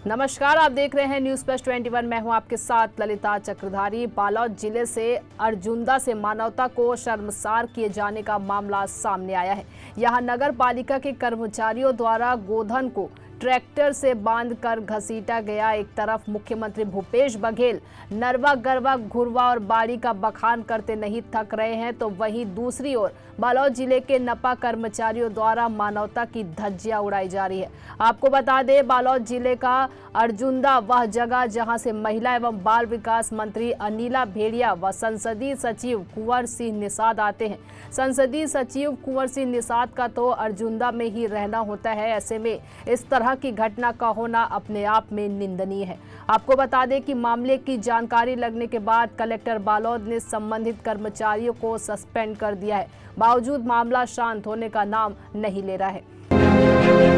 नमस्कार, आप देख रहे हैं न्यूज प्लस 21। मैं हूं आपके साथ ललिता चक्रधारी। बालोद जिले से अर्जुंदा से मानवता को शर्मसार किए जाने का मामला सामने आया है। यहां नगर पालिका के कर्मचारियों द्वारा गोधन को ट्रैक्टर से बांधकर घसीटा गया। एक तरफ मुख्यमंत्री भूपेश बघेल नरवा गरवा घुरवा और बाड़ी का बखान करते नहीं थक रहे हैं, तो वहीं दूसरी ओर बालोद जिले के नपा कर्मचारियों द्वारा मानवता की धज्जियां उड़ाई जा रही है। आपको बता दें, बालोद जिले का अर्जुंदा वह जगह जहां से महिला एवं बाल विकास मंत्री अनिला भेड़िया व संसदीय सचिव कुंवर सिंह निषाद आते हैं। संसदीय सचिव कुंवर सिंह निषाद का तो अर्जुंदा में ही रहना होता है। ऐसे में इस तरह की घटना का होना अपने आप में निंदनीय है। आपको बता दें कि मामले की जानकारी लगने के बाद कलेक्टर बालोद ने संबंधित कर्मचारियों को सस्पेंड कर दिया है। बावजूद मामला शांत होने का नाम नहीं ले रहा है।